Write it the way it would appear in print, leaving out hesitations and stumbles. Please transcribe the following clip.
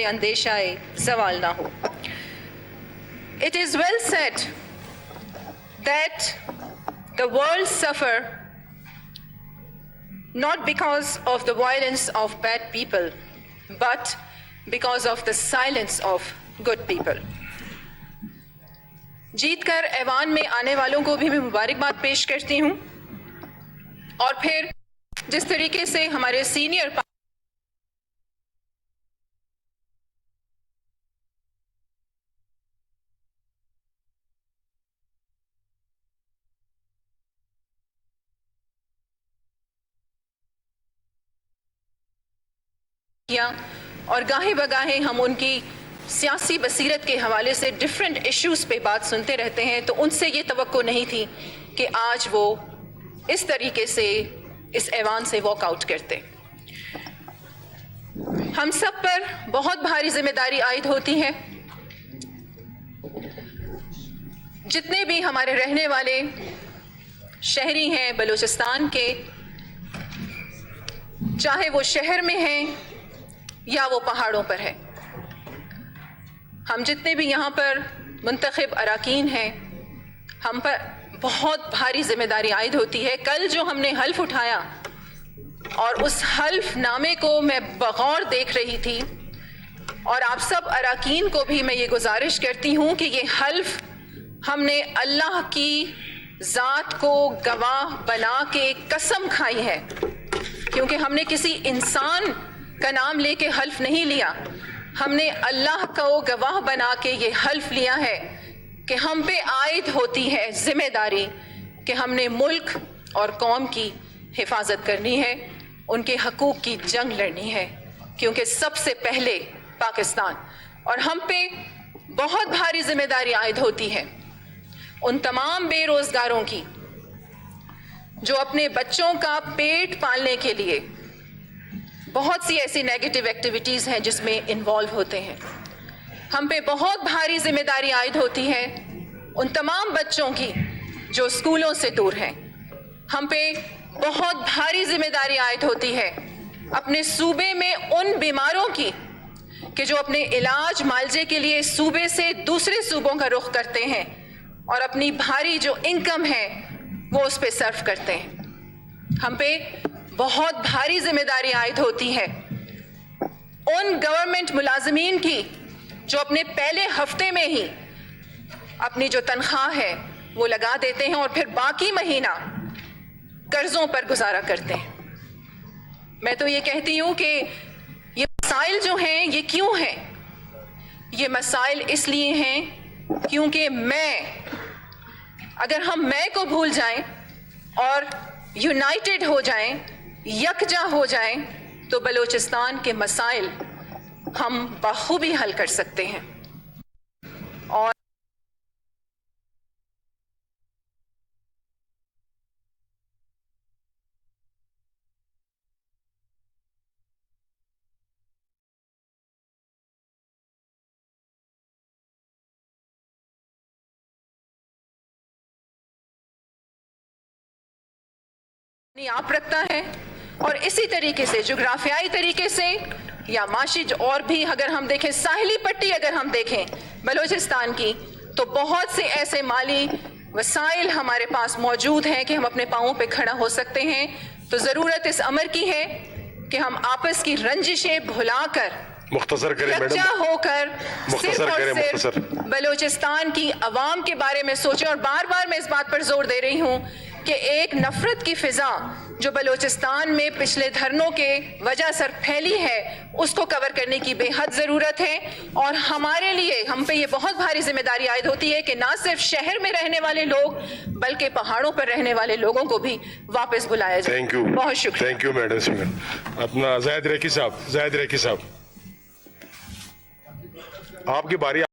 اندیشہ زوال نہ ہو. It is well said that the world suffer not because of the violence of bad people, but because of the silence of good people. جیت کر ایوان میں آنے والوں کو بھی میں مبارکباد پیش کرتی ہوں. اور پھر جس طریقے سے ہمارے سینئر کیا اور گاہے بگاہے ہم ان کی سیاسی بصیرت کے حوالے سے ڈیفرنٹ ایشوز پہ بات سنتے رہتے ہیں، تو ان سے یہ توقع نہیں تھی کہ آج وہ اس طریقے سے اس ایوان سے واک آؤٹ کرتے. ہم سب پر بہت بھاری ذمہ داری عائد ہوتی ہے. جتنے بھی ہمارے رہنے والے شہری ہیں بلوچستان کے، چاہے وہ شہر میں ہیں یا وہ پہاڑوں پر ہے، ہم جتنے بھی یہاں پر منتخب اراکین ہیں، ہم پر بہت بھاری ذمہ داری عائد ہوتی ہے. کل جو ہم نے حلف اٹھایا اور اس حلف نامے کو میں بغور دیکھ رہی تھی، اور آپ سب اراکین کو بھی میں یہ گزارش کرتی ہوں کہ یہ حلف ہم نے اللہ کی ذات کو گواہ بنا کے قسم کھائی ہے، کیونکہ ہم نے کسی انسان کا نام لے کے حلف نہیں لیا، ہم نے اللہ کو گواہ بنا کے یہ حلف لیا ہے کہ ہم پہ عائد ہوتی ہے ذمہ داری کہ ہم نے ملک اور قوم کی حفاظت کرنی ہے، ان کے حقوق کی جنگ لڑنی ہے، کیونکہ سب سے پہلے پاکستان. اور ہم پہ بہت بھاری ذمہ داری عائد ہوتی ہے ان تمام بے روزگاروں کی جو اپنے بچوں کا پیٹ پالنے کے لیے بہت سی ایسی نیگیٹو ایکٹیویٹیز ہیں جس میں انوالو ہوتے ہیں. ہم پہ بہت بھاری ذمہ داری عائد ہوتی ہے ان تمام بچوں کی جو اسکولوں سے دور ہیں. ہم پہ بہت بھاری ذمہ داری عائد ہوتی ہے اپنے صوبے میں ان بیماروں کی کہ جو اپنے علاج معالجے کے لیے صوبے سے دوسرے صوبوں کا رخ کرتے ہیں اور اپنی بھاری جو انکم ہے وہ اس پہ صرف کرتے ہیں. ہم پہ بہت بھاری ذمہ داری عائد ہوتی ہے ان گورنمنٹ ملازمین کی جو اپنے پہلے ہفتے میں ہی اپنی جو تنخواہ ہے وہ لگا دیتے ہیں اور پھر باقی مہینہ قرضوں پر گزارا کرتے ہیں. میں تو یہ کہتی ہوں کہ یہ مسائل جو ہیں یہ کیوں ہیں؟ یہ مسائل اس لیے ہیں کیونکہ اگر ہم میں کو بھول جائیں اور یونائٹڈ ہو جائیں، یکجا ہو جائیں، تو بلوچستان کے مسائل ہم بخوبی حل کر سکتے ہیں. اور آپ رکھتا ہے، اور اسی طریقے سے جغرافیائی طریقے سے یا معاشی اور بھی اگر ہم دیکھیں ساحلی پٹی اگر ہم دیکھیں بلوچستان کی، تو بہت سے ایسے مالی وسائل ہمارے پاس موجود ہیں کہ ہم اپنے پاؤں پہ کھڑا ہو سکتے ہیں. تو ضرورت اس امر کی ہے کہ ہم آپس کی رنجشیں بھلا کر مختصر کریں میڈم، یکجا ہو کر صرف اور صرف بلوچستان کی عوام کے بارے میں سوچیں. اور بار بار میں اس بات پر زور دے رہی ہوں کہ ایک نفرت کی فضا جو بلوچستان میں پچھلے دھرنوں کے وجہ سے پھیلی ہے اس کو کور کرنے کی بے حد ضرورت ہے. اور ہمارے لیے ہم پہ یہ بہت بھاری ذمہ داری عائد ہوتی ہے کہ نہ صرف شہر میں رہنے والے لوگ بلکہ پہاڑوں پر رہنے والے لوگوں کو بھی واپس بلایا جائے. تھینک یو، بہت شکریہ. Thank you madam. اپنا زاہد ریکی صاحب، آپ کی باری.